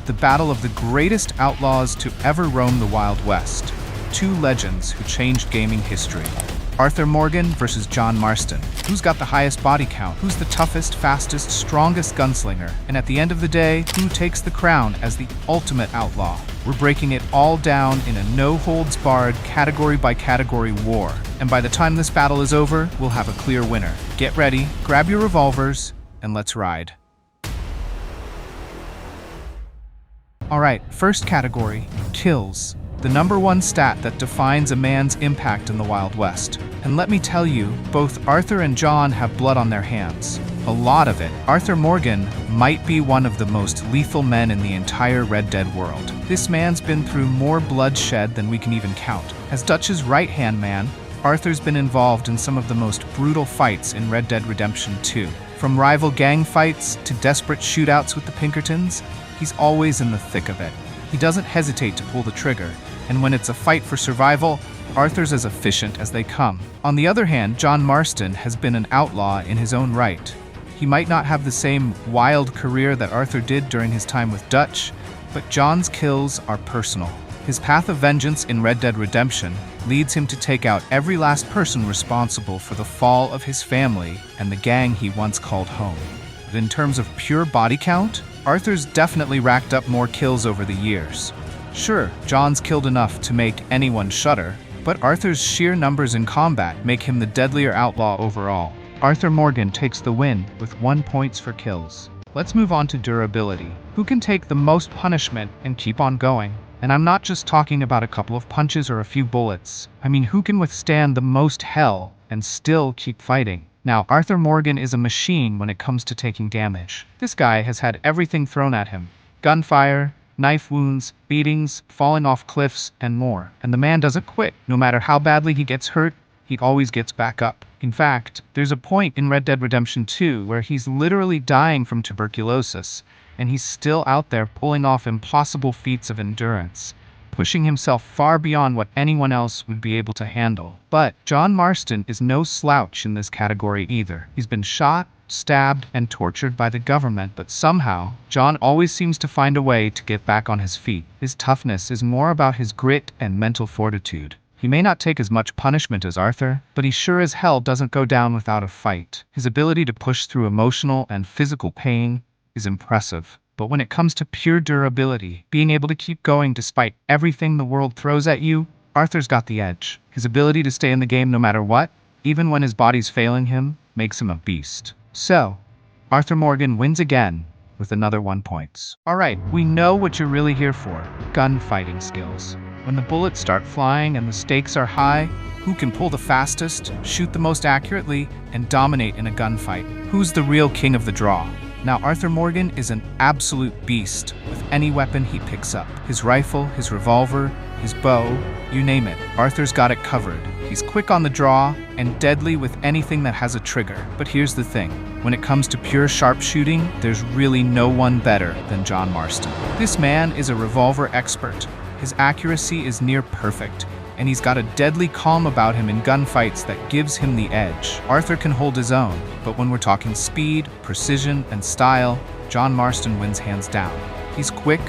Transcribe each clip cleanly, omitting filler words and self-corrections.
the battle of the greatest outlaws to ever roam the Wild West. Two legends who changed gaming history. Arthur Morgan versus John Marston. Who's got the highest body count? Who's the toughest, fastest, strongest gunslinger? And at the end of the day, who takes the crown as the ultimate outlaw? We're breaking it all down in a no-holds-barred, category-by-category war. And by the time this battle is over, we'll have a clear winner. Get ready, grab your revolvers, and let's ride. Alright, first category, kills. The number one stat that defines a man's impact in the Wild West. And let me tell you, both Arthur and John have blood on their hands. A lot of it. Arthur Morgan might be one of the most lethal men in the entire Red Dead world. This man's been through more bloodshed than we can even count. As Dutch's right-hand man, Arthur's been involved in some of the most brutal fights in Red Dead Redemption 2. From rival gang fights to desperate shootouts with the Pinkertons, he's always in the thick of it. He doesn't hesitate to pull the trigger, and when it's a fight for survival, Arthur's as efficient as they come. On the other hand, John Marston has been an outlaw in his own right. He might not have the same wild career that Arthur did during his time with Dutch, but John's kills are personal. His path of vengeance in Red Dead Redemption leads him to take out every last person responsible for the fall of his family and the gang he once called home. But in terms of pure body count, Arthur's definitely racked up more kills over the years. Sure, John's killed enough to make anyone shudder, but Arthur's sheer numbers in combat make him the deadlier outlaw overall. Arthur Morgan takes the win with 1 point for kills. Let's move on to durability. Who can take the most punishment and keep on going? And I'm not just talking about a couple of punches or a few bullets. I mean, who can withstand the most hell and still keep fighting? Now, Arthur Morgan is a machine when it comes to taking damage. This guy has had everything thrown at him. Gunfire, knife wounds, beatings, falling off cliffs, and more. And the man doesn't quit. No matter how badly he gets hurt, he always gets back up. In fact, there's a point in Red Dead Redemption 2 where he's literally dying from tuberculosis, and he's still out there pulling off impossible feats of endurance, pushing himself far beyond what anyone else would be able to handle. But John Marston is no slouch in this category either. He's been shot, stabbed, and tortured by the government, but somehow, John always seems to find a way to get back on his feet. His toughness is more about his grit and mental fortitude. He may not take as much punishment as Arthur, but he sure as hell doesn't go down without a fight. His ability to push through emotional and physical pain is impressive. But when it comes to pure durability, being able to keep going despite everything the world throws at you, Arthur's got the edge. His ability to stay in the game no matter what, even when his body's failing him, makes him a beast. So, Arthur Morgan wins again with another 1 point. Alright, we know what you're really here for. Gunfighting skills. When the bullets start flying and the stakes are high, who can pull the fastest, shoot the most accurately, and dominate in a gunfight? Who's the real king of the draw? Now, Arthur Morgan is an absolute beast with any weapon he picks up. His rifle, his revolver, his bow, you name it. Arthur's got it covered. He's quick on the draw and deadly with anything that has a trigger. But here's the thing. When it comes to pure sharpshooting, there's really no one better than John Marston. This man is a revolver expert. His accuracy is near perfect, and he's got a deadly calm about him in gunfights that gives him the edge. Arthur can hold his own, but when we're talking speed, precision, and style, John Marston wins hands down. He's quick,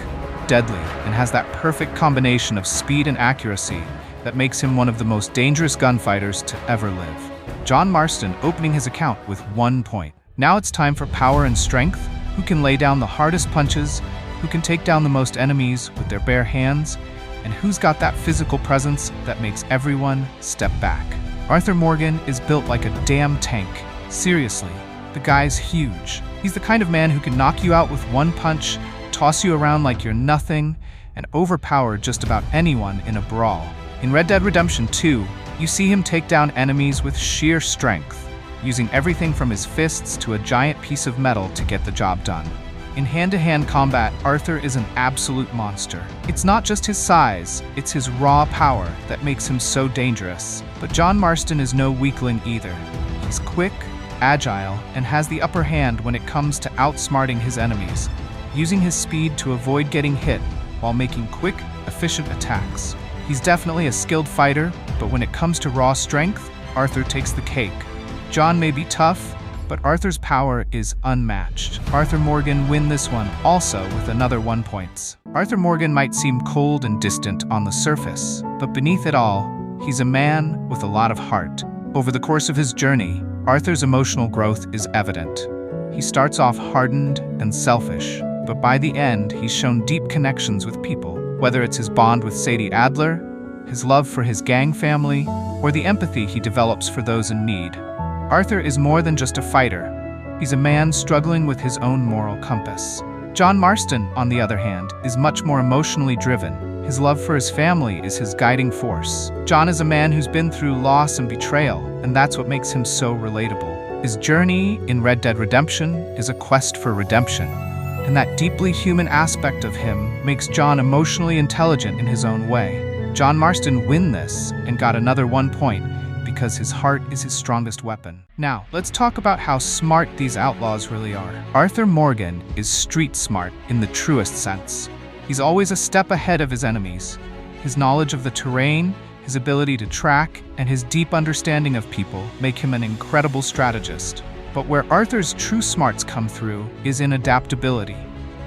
deadly, and has that perfect combination of speed and accuracy that makes him one of the most dangerous gunfighters to ever live. John Marston opening his account with 1 point. Now it's time for power and strength. Who can lay down the hardest punches? Who can take down the most enemies with their bare hands? And who's got that physical presence that makes everyone step back? Arthur Morgan is built like a damn tank. Seriously, the guy's huge. He's the kind of man who can knock you out with 1 punch, toss you around like you're nothing, and overpower just about anyone in a brawl. In Red Dead Redemption 2, you see him take down enemies with sheer strength, using everything from his fists to a giant piece of metal to get the job done. In hand-to-hand combat, Arthur is an absolute monster. It's not just his size, it's his raw power that makes him so dangerous. But John Marston is no weakling either. He's quick, agile, and has the upper hand when it comes to outsmarting his enemies, using his speed to avoid getting hit while making quick, efficient attacks. He's definitely a skilled fighter, but when it comes to raw strength, Arthur takes the cake. John may be tough, but Arthur's power is unmatched. Arthur Morgan win this one also with another 1 point. Arthur Morgan might seem cold and distant on the surface, but beneath it all, he's a man with a lot of heart. Over the course of his journey, Arthur's emotional growth is evident. He starts off hardened and selfish, but by the end, he's shown deep connections with people, whether it's his bond with Sadie Adler, his love for his gang family, or the empathy he develops for those in need. Arthur is more than just a fighter. He's a man struggling with his own moral compass. John Marston, on the other hand, is much more emotionally driven. His love for his family is his guiding force. John is a man who's been through loss and betrayal, and that's what makes him so relatable. His journey in Red Dead Redemption is a quest for redemption, and that deeply human aspect of him makes John emotionally intelligent in his own way. John Marston win this and got another 1 point because his heart is his strongest weapon. Now, let's talk about how smart these outlaws really are. Arthur Morgan is street smart in the truest sense. He's always a step ahead of his enemies. His knowledge of the terrain, his ability to track, and his deep understanding of people make him an incredible strategist. But where Arthur's true smarts come through is in adaptability.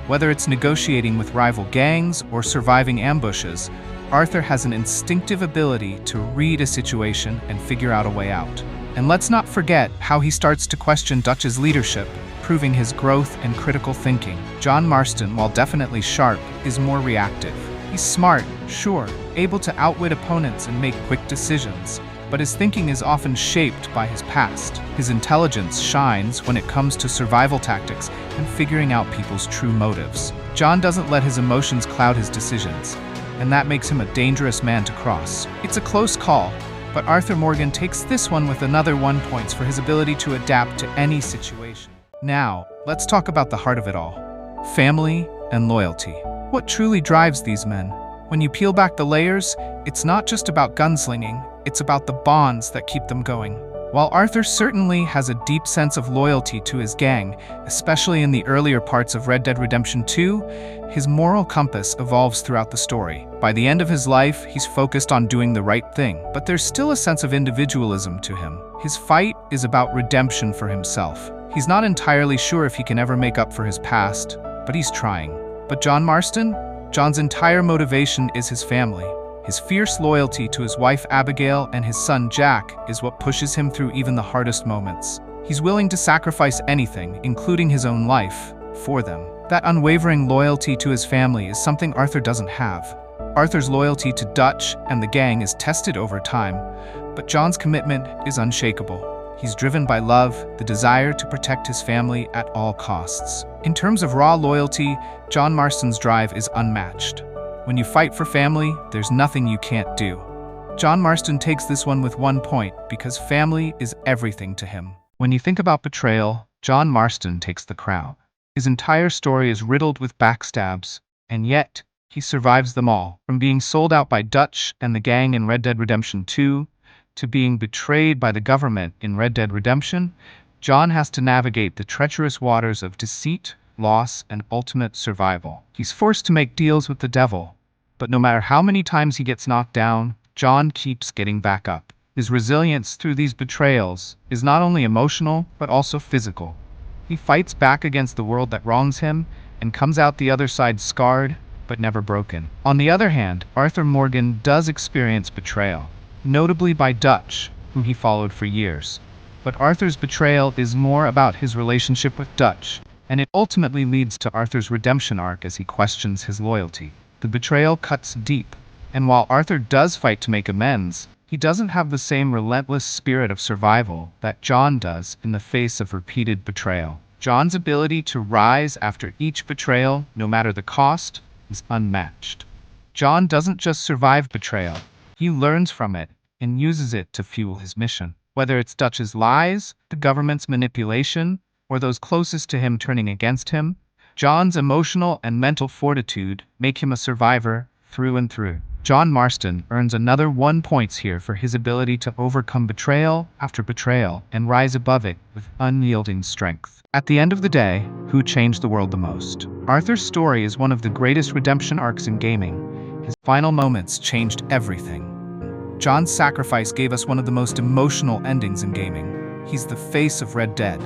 Whether it's negotiating with rival gangs or surviving ambushes, Arthur has an instinctive ability to read a situation and figure out a way out. And let's not forget how he starts to question Dutch's leadership, proving his growth and critical thinking. John Marston, while definitely sharp, is more reactive. He's smart, sure, able to outwit opponents and make quick decisions, but his thinking is often shaped by his past. His intelligence shines when it comes to survival tactics and figuring out people's true motives. John doesn't let his emotions cloud his decisions, and that makes him a dangerous man to cross. It's a close call, but Arthur Morgan takes this one with another 1 point for his ability to adapt to any situation. Now, let's talk about the heart of it all: family and loyalty. What truly drives these men? When you peel back the layers, it's not just about gunslinging, it's about the bonds that keep them going. While Arthur certainly has a deep sense of loyalty to his gang, especially in the earlier parts of Red Dead Redemption 2, his moral compass evolves throughout the story. By the end of his life, he's focused on doing the right thing, but there's still a sense of individualism to him. His fight is about redemption for himself. He's not entirely sure if he can ever make up for his past, but he's trying. But John Marston? John's entire motivation is his family. His fierce loyalty to his wife Abigail and his son Jack is what pushes him through even the hardest moments. He's willing to sacrifice anything, including his own life, for them. That unwavering loyalty to his family is something Arthur doesn't have. Arthur's loyalty to Dutch and the gang is tested over time, but John's commitment is unshakable. He's driven by love, the desire to protect his family at all costs. In terms of raw loyalty, John Marston's drive is unmatched. When you fight for family, there's nothing you can't do. John Marston takes this one with 1 point because family is everything to him. When you think about betrayal, John Marston takes the crown. His entire story is riddled with backstabs, and yet he survives them all. From being sold out by Dutch and the gang in Red Dead Redemption 2 to being betrayed by the government in Red Dead Redemption, John has to navigate the treacherous waters of deceit, loss, and ultimate survival. He's forced to make deals with the devil, but no matter how many times he gets knocked down, John keeps getting back up. His resilience through these betrayals is not only emotional, but also physical. He fights back against the world that wrongs him and comes out the other side scarred, but never broken. On the other hand, Arthur Morgan does experience betrayal, notably by Dutch, whom he followed for years. But Arthur's betrayal is more about his relationship with Dutch, and it ultimately leads to Arthur's redemption arc as he questions his loyalty. The betrayal cuts deep, and while Arthur does fight to make amends, he doesn't have the same relentless spirit of survival that John does in the face of repeated betrayal. John's ability to rise after each betrayal, no matter the cost, is unmatched. John doesn't just survive betrayal, he learns from it and uses it to fuel his mission. Whether it's Dutch's lies, the government's manipulation, or those closest to him turning against him, John's emotional and mental fortitude make him a survivor through and through. John Marston earns another 1 point here for his ability to overcome betrayal after betrayal and rise above it with unyielding strength. At the end of the day, who changed the world the most? Arthur's story is one of the greatest redemption arcs in gaming. His final moments changed everything. John's sacrifice gave us one of the most emotional endings in gaming. He's the face of Red Dead,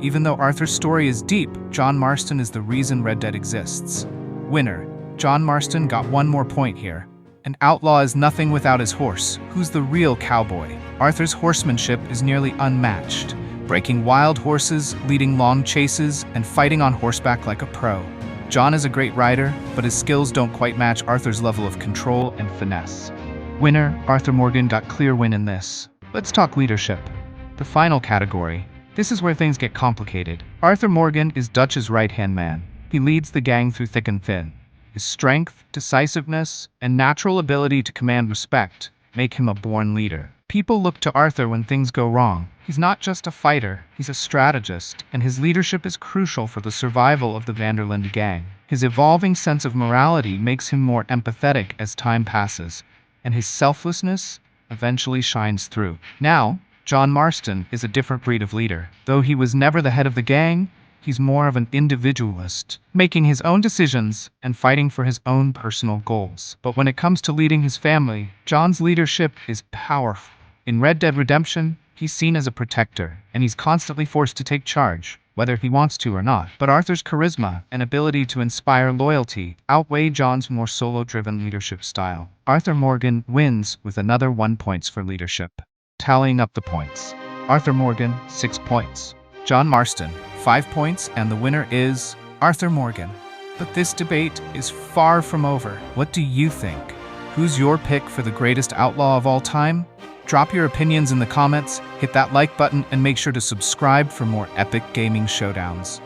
Even though Arthur's story is deep, John Marston is the reason Red Dead exists. Winner. John Marston got one more point here. An outlaw is nothing without his horse. Who's the real cowboy? Arthur's horsemanship is nearly unmatched, breaking wild horses, leading long chases, and fighting on horseback like a pro. John is a great rider, but his skills don't quite match Arthur's level of control and finesse. Winner, Arthur Morgan got clear win in this. Let's talk leadership. The final category. This is where things get complicated. Arthur Morgan is Dutch's right-hand man. He leads the gang through thick and thin. His strength, decisiveness, and natural ability to command respect make him a born leader. People look to Arthur when things go wrong. He's not just a fighter, he's a strategist, and his leadership is crucial for the survival of the Vanderlinde gang. His evolving sense of morality makes him more empathetic as time passes, and his selflessness eventually shines through. Now, John Marston is a different breed of leader. Though he was never the head of the gang, he's more of an individualist, making his own decisions and fighting for his own personal goals. But when it comes to leading his family, John's leadership is powerful. In Red Dead Redemption, he's seen as a protector, and he's constantly forced to take charge, whether he wants to or not. But Arthur's charisma and ability to inspire loyalty outweigh John's more solo-driven leadership style. Arthur Morgan wins with another 1 point for leadership. Tallying up the points. Arthur Morgan, 6 points. John Marston, 5 points, and the winner is Arthur Morgan. But this debate is far from over. What do you think? Who's your pick for the greatest outlaw of all time? Drop your opinions in the comments, hit that like button, and make sure to subscribe for more epic gaming showdowns.